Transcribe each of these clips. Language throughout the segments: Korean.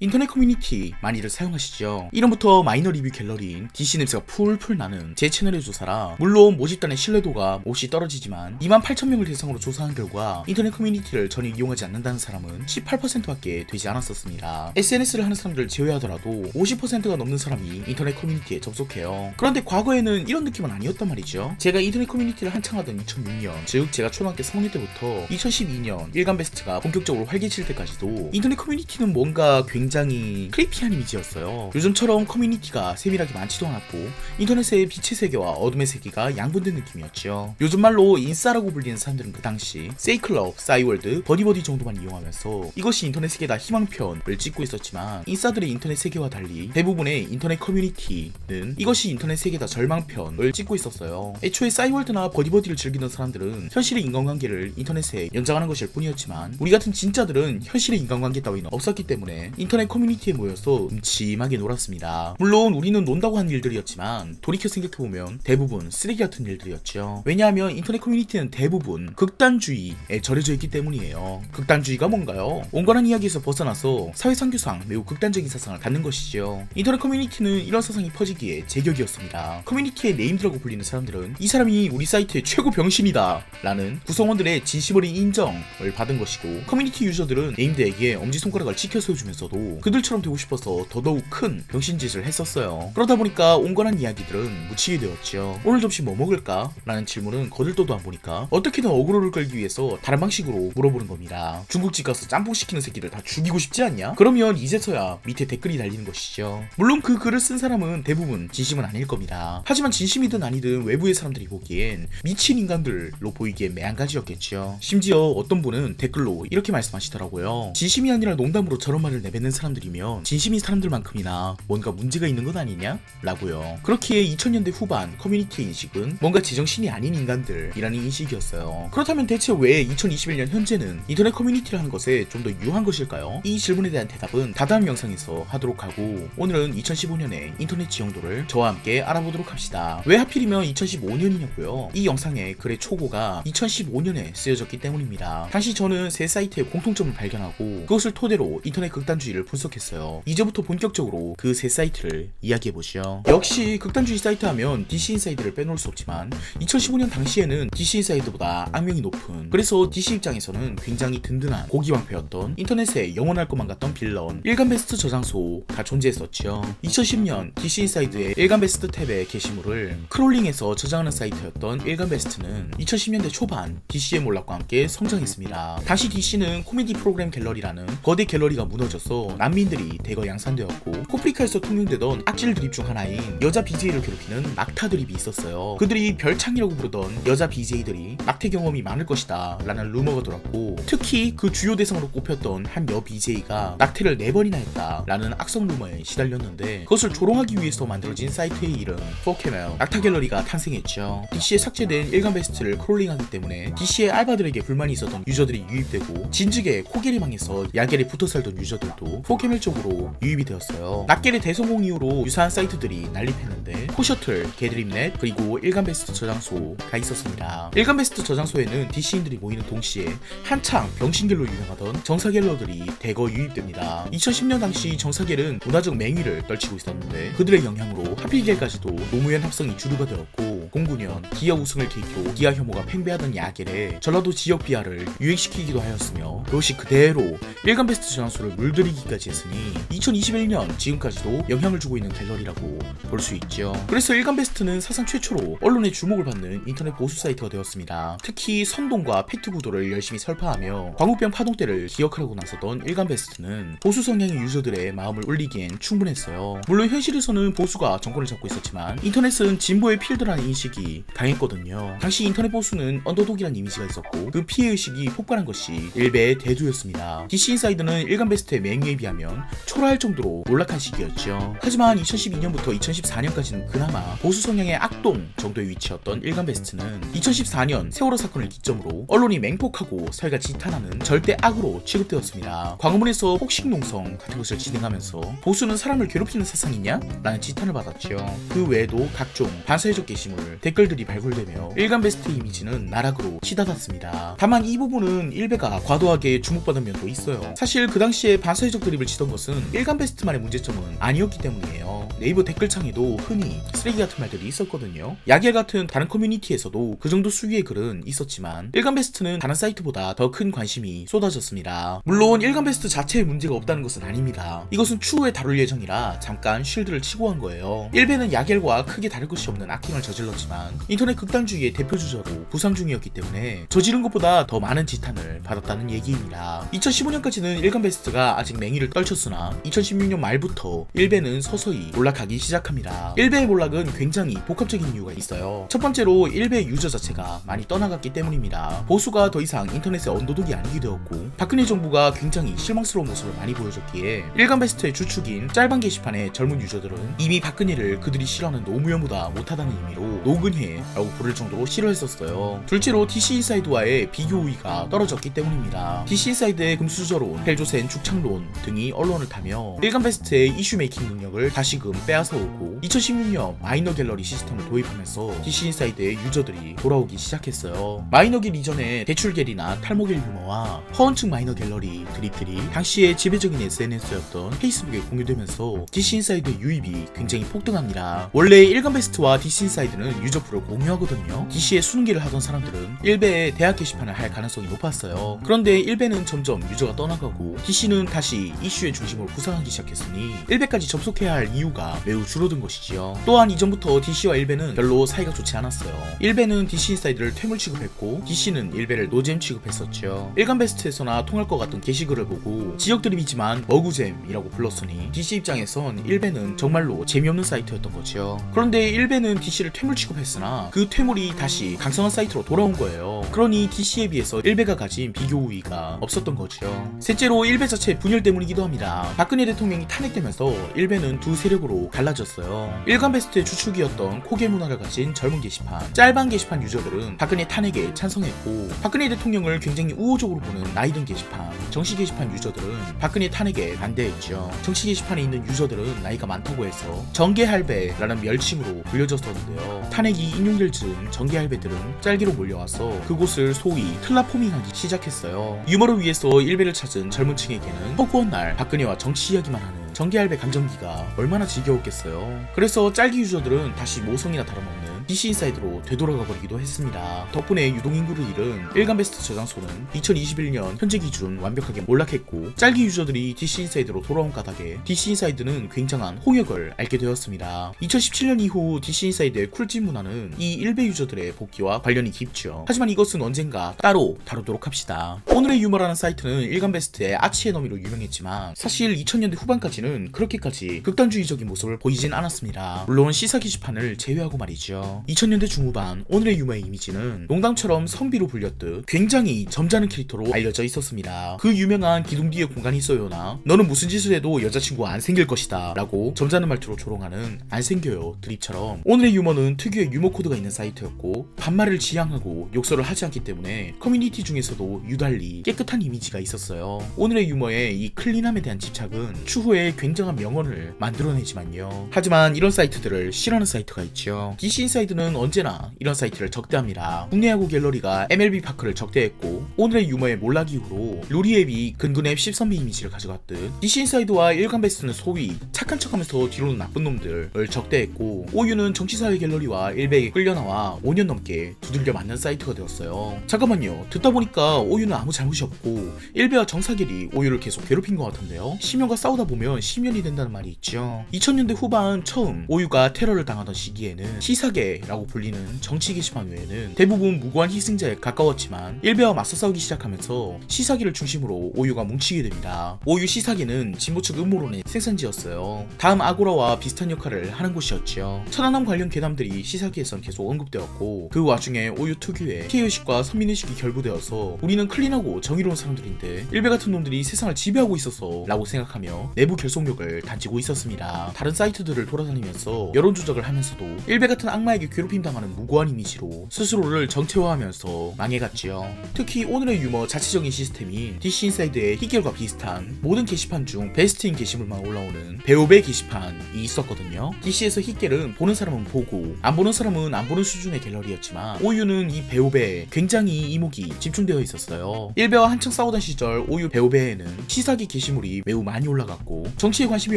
인터넷 커뮤니티 많이들 사용하시죠? 이름부터 마이너 리뷰 갤러리인 DC 냄새가 풀풀 나는 제 채널의 조사라 물론 모집단의 신뢰도가 몹시 떨어지지만 28,000명을 대상으로 조사한 결과 인터넷 커뮤니티를 전혀 이용하지 않는다는 사람은 18%밖에 되지 않았었습니다. SNS를 하는 사람들을 제외하더라도 50%가 넘는 사람이 인터넷 커뮤니티에 접속해요. 그런데 과거에는 이런 느낌은 아니었단 말이죠. 제가 인터넷 커뮤니티를 한창 하던 2006년, 즉 제가 초등학교 3학년 때부터 2012년 일간베스트가 본격적으로 활기칠 때까지도 인터넷 커뮤니티는 뭔가 굉장히 크리피한 이미지였어요. 요즘처럼 커뮤니티가 세밀하게 많지도 않았고 인터넷의 빛의 세계와 어둠의 세계가 양분된 느낌이었죠. 요즘 말로 인싸라고 불리는 사람들은 그 당시 세이클럽, 싸이월드, 버디버디 정도만 이용하면서 이것이 인터넷 세계다 희망편을 찍고 있었지만 인싸들의 인터넷 세계와 달리 대부분의 인터넷 커뮤니티는 이것이 인터넷 세계다 절망편을 찍고 있었어요. 애초에 싸이월드나 버디버디를 즐기던 사람들은 현실의 인간관계를 인터넷에 연장하는 것일 뿐이었지만 우리 같은 진짜들은 현실의 인간관계 따위는 없었기 때문에 인터넷 커뮤니티에 모여서 음침하게 놀았습니다. 물론 우리는 논다고 한 일들이었지만 돌이켜 생각해보면 대부분 쓰레기 같은 일들이었죠. 왜냐하면 인터넷 커뮤니티는 대부분 극단주의에 절여져 있기 때문이에요. 극단주의가 뭔가요? 온건한 이야기에서 벗어나서 사회상규상 매우 극단적인 사상을 갖는 것이죠. 인터넷 커뮤니티는 이런 사상이 퍼지기에 제격이었습니다. 커뮤니티의 네임드라고 불리는 사람들은 이 사람이 우리 사이트의 최고 병신이다 라는 구성원들의 진심 어린 인정을 받은 것이고, 커뮤니티 유저들은 네임드에게 엄지손가락을 치켜 세워주면서도 그들처럼 되고 싶어서 더더욱 큰 병신짓을 했었어요. 그러다 보니까 온건한 이야기들은 묻히게 되었죠. 오늘 점심 뭐 먹을까? 라는 질문은 거들떠도 안 보니까 어떻게든 어그로를 끌기 위해서 다른 방식으로 물어보는 겁니다. 중국집 가서 짬뽕 시키는 새끼들 다 죽이고 싶지 않냐? 그러면 이제서야 밑에 댓글이 달리는 것이죠. 물론 그 글을 쓴 사람은 대부분 진심은 아닐 겁니다. 하지만 진심이든 아니든 외부의 사람들이 보기엔 미친 인간들로 보이기에 매한가지였겠죠. 심지어 어떤 분은 댓글로 이렇게 말씀하시더라고요. 진심이 아니라 농담으로 저런 말을 내뱉는 사람들이면 진심인 사람들만큼이나 뭔가 문제가 있는 것 아니냐? 라고요. 그렇기에 2000년대 후반 커뮤니티의 인식은 뭔가 제정신이 아닌 인간들이라는 인식이었어요. 그렇다면 대체 왜 2021년 현재는 인터넷 커뮤니티를 하는 것에 좀 더 유한 것일까요? 이 질문에 대한 대답은 다다음 영상에서 하도록 하고, 오늘은 2015년의 인터넷 지형도를 저와 함께 알아보도록 합시다. 왜 하필이면 2015년이냐고요? 이 영상의 글의 초고가 2015년에 쓰여졌기 때문입니다. 당시 저는 세 사이트의 공통점을 발견하고 그것을 토대로 인터넷 극단주의를 분석했어요. 이제부터 본격적으로 그 세 사이트를 이야기해보시죠. 역시 극단주의 사이트 하면 DC인사이드를 빼놓을 수 없지만 2015년 당시에는 DC인사이드보다 악명이 높은, 그래서 DC 입장에서는 굉장히 든든한 고기방패였던 인터넷에 영원할 것만 같던 빌런 일간베스트 저장소가 존재했었죠. 2010년 DC인사이드의 일간베스트 탭의 게시물을 크롤링해서 저장하는 사이트였던 일간베스트는 2010년대 초반 DC의 몰락과 함께 성장했습니다. 당시 DC는 코미디 프로그램 갤러리라는 거대 갤러리가 무너져서 난민들이 대거 양산되었고, 코프리카에서 통용되던 악질 드립 중 하나인 여자 BJ를 괴롭히는 낙타 드립이 있었어요. 그들이 별창이라고 부르던 여자 BJ들이 낙태 경험이 많을 것이다 라는 루머가 돌았고, 특히 그 주요 대상으로 꼽혔던 한 여 BJ가 낙태를 4번이나 했다 라는 악성 루머에 시달렸는데, 그것을 조롱하기 위해서 만들어진 사이트의 이름 4캐멜 낙타 갤러리가 탄생했죠. DC에 삭제된 일간베스트를 크롤링하기 때문에 DC의 알바들에게 불만이 있었던 유저들이 유입되고, 진즉에 코게리망에서 야겔에 붙어 살던 유저들도 4캐멜 쪽으로 유입이 되었어요. 낫겔의 대성공 이후로 유사한 사이트들이 난립했는데 코셔틀, 개드립넷, 그리고 일간베스트 저장소가 있었습니다. 일간베스트 저장소에는 DC인들이 모이는 동시에 한창 병신겔로 유명하던 정사갤러들이 대거 유입됩니다. 2010년 당시 정사겔은 문화적 맹위를 떨치고 있었는데 그들의 영향으로 하필겔까지도 노무현 합성이 주류가 되었고, 09년 기아 우승을 계기로 기아 혐오가 팽배하던 야겔에 전라도 지역 비하를 유행시키기도 하였으며, 그것이 그대로 일간베스트 저장소를 물들이기까지 했으니 2021년 지금까지도 영향을 주고 있는 갤러리라고 볼 수 있죠. 그래서 일간베스트는 사상 최초로 언론의 주목을 받는 인터넷 보수 사이트가 되었습니다. 특히 선동과 팩트 구도를 열심히 설파하며 광우병 파동 때를 기억하라고 나섰던 일간베스트는 보수 성향의 유저들의 마음을 울리기엔 충분했어요. 물론 현실에서는 보수가 정권을 잡고 있었지만 인터넷은 진보의 필드라는 인식이 강했거든요. 당시 인터넷 보수는 언더독이라는 이미지가 있었고 그 피해의식이 폭발한 것이 일베의 대두였습니다. DC인사이드는 일간베스트의 맹위에 비하면 초라할 정도로 몰락한 시기였죠. 하지만 2012년부터 2014년까지는 그나마 보수 성향의 악동 정도의 위치였던 일간베스트는 2014년 세월호 사건을 기점으로 언론이 맹폭하고 사회가 지탄하는 절대 악으로 취급되었습니다. 광화문에서 폭식농성 같은 것을 진행하면서 보수는 사람을 괴롭히는 사상이냐? 라는 지탄을 받았죠. 그 외에도 각종 반사회적 게시물, 유물, 댓글들이 발굴되며 일간 베스트의 이미지는 나락으로 치닫았습니다. 다만 이 부분은 일베가 과도하게 주목받은 면도 있어요. 사실 그 당시에 반사회적 드립을 치던 것은 일간 베스트만의 문제점은 아니었기 때문이에요. 네이버 댓글창에도 흔히 쓰레기 같은 말들이 있었거든요. 야겔 같은 다른 커뮤니티에서도 그 정도 수위의 글은 있었지만 일간 베스트는 다른 사이트보다 더 큰 관심이 쏟아졌습니다. 물론 일간 베스트 자체에 문제가 없다는 것은 아닙니다. 이것은 추후에 다룰 예정이라 잠깐 쉴드를 치고 한 거예요. 일베는 야겔과 크게 다를 것이 없는 악행을 저질렀지만 인터넷 극단주의의 대표주자로 부상 중이었기 때문에 저지른 것보다 더 많은 지탄을 받았다는 얘기입니다. 2015년까지는 일간 베스트가 아직 맹위를 떨쳤으나 2016년 말부터 일베는 서서히 몰락하기 시작합니다. 일베의 몰락은 굉장히 복합적인 이유가 있어요. 첫 번째로 일베 유저 자체가 많이 떠나갔기 때문입니다. 보수가 더 이상 인터넷의 언더독이 아니게 되었고 박근혜 정부가 굉장히 실망스러운 모습을 많이 보여줬기에 일간 베스트의 주축인 짤방 게시판의 젊은 유저들은 이미 박근혜를 그들이 싫어하는 노무현보다 못하다는 의미로 노근혜라고 부를 정도로 싫어했었어요. 둘째로 DC 인사이드와의 비교 우위가 떨어졌기 때문입니다. DC 인사이드의 금수저론, 헬조센 죽창론 등이 언론을 타며 일간 베스트의 이슈 메이킹 능력을 다시금 빼앗아오고 2016년 마이너 갤러리 시스템을 도입하면서 DC 인사이드의 유저들이 돌아오기 시작했어요. 마이너길 이전에 대출겔이나 탈모겔 유머와 허언층 마이너 갤러리 드립들이 당시에 지배적인 SNS였던 페이스북에 공유되면서 DC 인사이드의 유입이 굉장히 폭등합니다. 원래 일간 베스트와 DC 인사이드는 유저풀을 공유하거든요. DC에 수능기를 하던 사람들은 일베에 대학 게시판을 할 가능성이 높았어요. 그런데 일베는 점점 유저가 떠나가고 DC는 다시 이슈의 중심으로 부상하기 시작했으니 일베까지 접속해야 할 이유가 매우 줄어든 것이지요. 또한 이전부터 DC와 일베는 별로 사이가 좋지 않았어요. 일베는 DC 인사이드를 퇴물 취급했고 DC는 일베를 노잼 취급했었죠. 일간 베스트에서나 통할 것 같던 게시글을 보고 지역 드립이지만 머구잼이라고 불렀으니 DC 입장에선 일베는 정말로 재미없는 사이트였던 거죠. 그런데 일베는 DC를 퇴물 취급했으나 그 퇴물이 다시 강성한 사이트로 돌아온 거예요. 그러니 DC에 비해서 일베가 가진 비교 우위가 없었던 거죠. 셋째로 일베 자체의 분열 때문이기도 합니다. 박근혜 대통령이 탄핵되면서 일베는 두 세력으로 갈라졌어요. 일간 베스트의 주축이었던 코겔 문화를 가진 젊은 게시판, 짤방 게시판 유저들은 박근혜 탄핵에 찬성했고 박근혜 대통령을 굉장히 우호적으로 보는 나이든 게시판, 정치 게시판 유저들은 박근혜 탄핵에 반대했죠. 정치 게시판에 있는 유저들은 나이가 많다고 해서 정계할배라는 멸칭으로 불려졌었는데요. 탄핵이 인용될 즈음 정계할배들은 짤기로 몰려와서 그곳을 소위 틀라포밍하기 시작했어요. 유머를 위해서 일베를 찾은 젊은 층에게는 허구한 날 박근혜와 정치 이야기만 하는 정계할배 감정기가 얼마나 지겨웠겠어요. 그래서 짤기 유저들은 다시 모성이나 다름없는 DC 인사이드로 되돌아가 버리기도 했습니다. 덕분에 유동인구를 잃은 일간 베스트 저장소는 2021년 현재 기준 완벽하게 몰락했고 짤기 유저들이 DC 인사이드로 돌아온 까닭에 DC 인사이드는 굉장한 홍역을 앓게 되었습니다. 2017년 이후 DC 인사이드의 쿨집 문화는 이 일베 유저들의 복귀와 관련이 깊죠. 하지만 이것은 언젠가 따로 다루도록 합시다. 오늘의 유머라는 사이트는 일간 베스트의 아치 에너미로 유명했지만 사실 2000년대 후반까지는 그렇게까지 극단주의적인 모습을 보이진 않았습니다. 물론 시사 게시판을 제외하고 말이죠. 2000년대 중후반 오늘의 유머의 이미지는 농담처럼 선비로 불렸듯 굉장히 점잖은 캐릭터로 알려져 있었습니다. 그 유명한 기둥 뒤에 공간이 있어요나 너는 무슨 짓을 해도 여자친구 안 생길 것이다 라고 점잖은 말투로 조롱하는 안 생겨요 드립처럼 오늘의 유머는 특유의 유머 코드가 있는 사이트였고 반말을 지향하고 욕설을 하지 않기 때문에 커뮤니티 중에서도 유달리 깨끗한 이미지가 있었어요. 오늘의 유머의 이 클린함에 대한 집착은 추후에 굉장한 명언을 만들어내지만요. 하지만 이런 사이트들을 싫어하는 사이트가 있죠. DC 인사이드는 언제나 이런 사이트를 적대합니다. 국내 야구 갤러리가 MLB 파크를 적대했고 오늘의 유머의 몰락 이후로 루리앱이 근근앱 10선비 이미지를 가져갔듯 DC 인사이드와 일간 베스트는 소위 착한 척하면서 뒤로는 나쁜 놈들을 적대했고 오유는 정치사회 갤러리와 일베에게 끌려나와 5년 넘게 두들겨 맞는 사이트가 되었어요. 잠깐만요. 듣다 보니까 오유는 아무 잘못이 없고 일베와 정사겔이 오유를 계속 괴롭힌 것 같은데요. 심연과 싸우다 보면 심연이 된다는 말이 있죠. 2000년대 후반 처음 오유가 테러를 당하던 시기에는 시사계라고 불리는 정치 게시판 외에는 대부분 무고한 희생자에 가까웠지만 일베와 맞서 싸우기 시작하면서 시사계를 중심으로 오유가 뭉치게 됩니다. 오유 시사계는 진보 측 음모론의 생산지였어요. 다음 아고라와 비슷한 역할을 하는 곳이었죠. 천안함 관련 괴담들이 시사계에선 계속 언급되었고 그 와중에 오유 특유의 피해의식과 선민의식이 결부되어서 우리는 클린하고 정의로운 사람들인데 일베 같은 놈들이 세상을 지배하고 있어서 라고 생각하며 내부 결속력을 단지고 있었습니다. 다른 사이트들을 돌아다니면서 여론조작을 하면서도 일베 같은 악마에게 괴롭힘 당하는 무고한 이미지로 스스로를 정체화하면서 망해갔지요. 특히 오늘의 유머 자체적인 시스템인 DC 인사이드의 희결과 비슷한 모든 게시판 중 베스트인 게시물만 올라오는 배우 배우배 게시판이 있었거든요. DC에서 힛겔은 보는 사람은 보고 안 보는 사람은 안 보는 수준의 갤러리였지만 오유는 이 배우배에 굉장히 이목이 집중되어 있었어요. 1배와 한창 싸우던 시절 오유 배우배에는 시사기 게시물이 매우 많이 올라갔고 정치에 관심이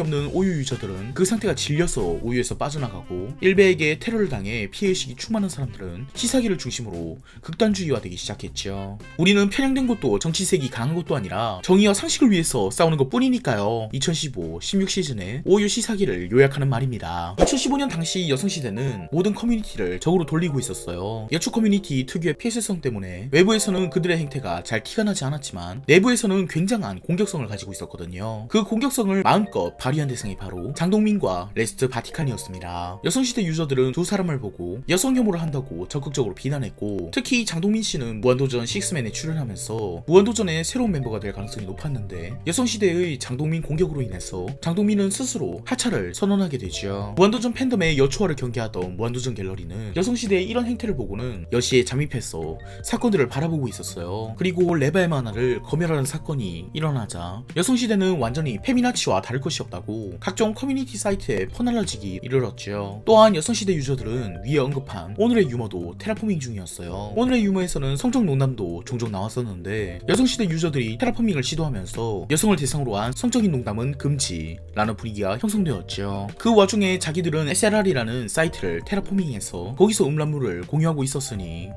없는 오유 유저들은 그 상태가 질려서 오유에서 빠져나가고 1배에게 테러를 당해 피해의식이 충만한 사람들은 시사기를 중심으로 극단주의화되기 시작했죠. 우리는 편향된 것도 정치색이 강한 것도 아니라 정의와 상식을 위해서 싸우는 것 뿐이니까요. 2015 16시즌에 오유 시사기를 요약하는 말입니다. 2015년 당시 여성시대는 모든 커뮤니티를 적으로 돌리고 있었어요. 여초 커뮤니티 특유의 폐쇄성 때문에 외부에서는 그들의 행태가 잘 티가 나지 않았지만 내부에서는 굉장한 공격성을 가지고 있었거든요. 그 공격성을 마음껏 발휘한 대상이 바로 장동민과 레스트 바티칸이었습니다. 여성시대 유저들은 두 사람을 보고 여성 혐오를 한다고 적극적으로 비난했고 특히 장동민 씨는 무한도전 6맨에 출연하면서 무한도전의 새로운 멤버가 될 가능성이 높았는데 여성시대의 장동민 공격으로 인해서 장동민은 스스로 하차를 선언하게 되죠. 무한도전 팬덤의 여초화를 경계하던 무한도전 갤러리는 여성시대의 이런 행태를 보고는 여시에 잠입해서 사건들을 바라보고 있었어요. 그리고 레바의 만화를 검열하는 사건이 일어나자 여성시대는 완전히 페미나치와 다를 것이 없다고 각종 커뮤니티 사이트에 퍼날라지기 이르렀죠. 또한 여성시대 유저들은 위에 언급한 오늘의 유머도 테라포밍 중이었어요. 오늘의 유머에서는 성적 농담도 종종 나왔었는데 여성시대 유저들이 테라포밍을 시도하면서 여성을 대상으로 한 성적인 농담은 금지라는 분위기가 형성되었죠. 그 와중에 자기들은 SLR이라는 사이트를 테라포밍해서 거기서 음란물을 공유하고 있었으니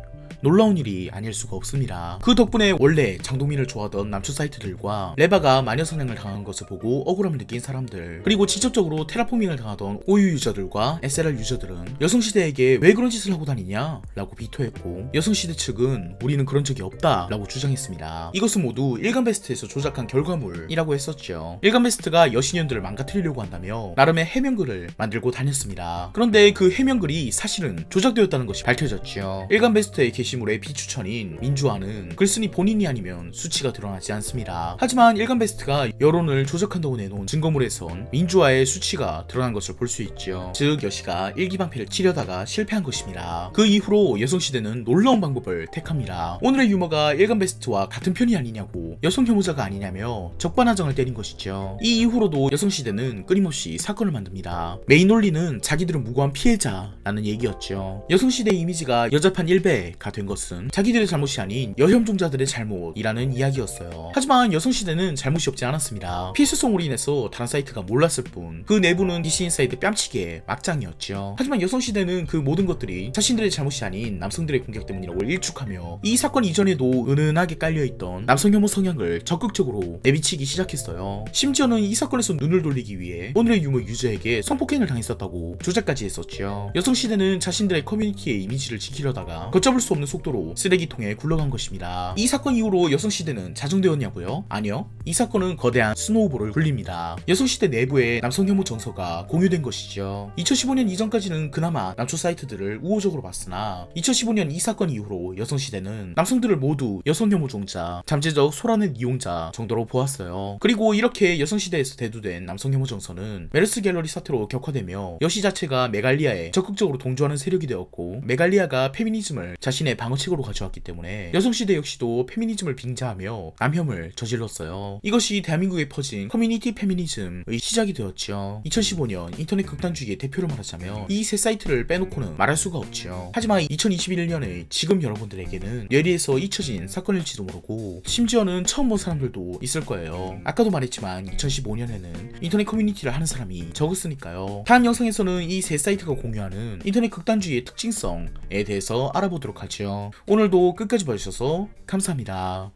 놀라운 일이 아닐 수가 없습니다. 그 덕분에 원래 장동민을 좋아하던 남초 사이트들과 레바가 마녀사냥을 당한 것을 보고 억울함을 느낀 사람들, 그리고 직접적으로 테라포밍을 당하던 오유 유저들과 SLR 유저들은 여성시대에게 왜 그런 짓을 하고 다니냐 라고 비토했고 여성시대 측은 우리는 그런 적이 없다 라고 주장했습니다. 이것은 모두 일간베스트에서 조작한 결과물이라고 했었죠. 일간베스트가 여신년들을 망가뜨리려고 한다며 나름의 해명글을 만들고 다녔습니다. 그런데 그 해명글이 사실은 조작되었다는 것이 밝혀졌죠. 일간베스트의 게시물의 비추천인 민주화는 글쓴이 본인이 아니면 수치가 드러나지 않습니다. 하지만 일간베스트가 여론을 조작한다고 내놓은 증거물에선 민주화의 수치가 드러난 것을 볼 수 있죠. 즉 여시가 일기방패를 치려다가 실패한 것입니다. 그 이후로 여성시대는 놀라운 방법을 택합니다. 오늘의 유머가 일간베스트와 같은 편이 아니냐고 여성 혐오자가 아니냐며 적반하장을 때린 것이죠. 이 이후로도 여성시대는 끊임없이 사건을 만듭니다. 메인 논리는 자기들은 무고한 피해자라는 얘기였죠. 여성시대의 이미지가 여자판 1배가 된 것은 자기들의 잘못이 아닌 여혐종자들의 잘못이라는 이야기였어요. 하지만 여성시대는 잘못이 없지 않았습니다. 피해성으로 인해서 다른 사이트가 몰랐을 뿐 그 내부는 DC 인사이드 뺨치기의 막장이었죠. 하지만 여성시대는 그 모든 것들이 자신들의 잘못이 아닌 남성들의 공격 때문이라고 일축하며 이 사건 이전에도 은은하게 깔려있던 남성 혐오 성향을 적극적으로 내비치기 시작했어요. 심지어는 이 사건에서 눈을 돌리기 위해 오늘의 유머 유저에게 성폭행을 당했었다고 조작까지 했었죠. 여성시대는 자신들의 커뮤니티의 이미지를 지키려다가 걷잡을 수 없는 속도로 쓰레기통에 굴러간 것입니다. 이 사건 이후로 여성시대는 자중되었냐고요? 아니요. 이 사건은 거대한 스노우볼을 굴립니다. 여성시대 내부에 남성 혐오 정서가 공유된 것이죠. 2015년 이전까지는 그나마 남초 사이트들을 우호적으로 봤으나 2015년 이 사건 이후로 여성시대는 남성들을 모두 여성 혐오종자, 잠재적 소란의 이용자 정도로 보았어요. 그리고 이렇게 여성시대에서 대두된 남성 혐오 정서는 메르스 갤러리 사태로 격화되며 여시 자체가 메갈리아에 적극적으로 동조하는 세력이 되었고 메갈리아가 페미니즘을 자신의 방어책으로 가져왔기 때문에 여성시대 역시도 페미니즘을 빙자하며 남혐을 저질렀어요. 이것이 대한민국에 퍼진 커뮤니티 페미니즘의 시작이 되었죠. 2015년 인터넷 극단주의의 대표를 말하자면 이 세 사이트를 빼놓고는 말할 수가 없죠. 하지만 2021년의 지금 여러분들에게는 뇌리에서 잊혀진 사건일지도 모르고 심지어는 처음 본 사람들도 있을 거예요. 아까도 말했지만 2015년에는 인터넷 커뮤니티를 하는 사람이 적었으니까요. 다음 영상에서는 이 세 사이트가 공유하는 인터넷 극단주의의 특징성에 대해서 알아보도록 하죠. 오늘도 끝까지 봐주셔서 감사합니다.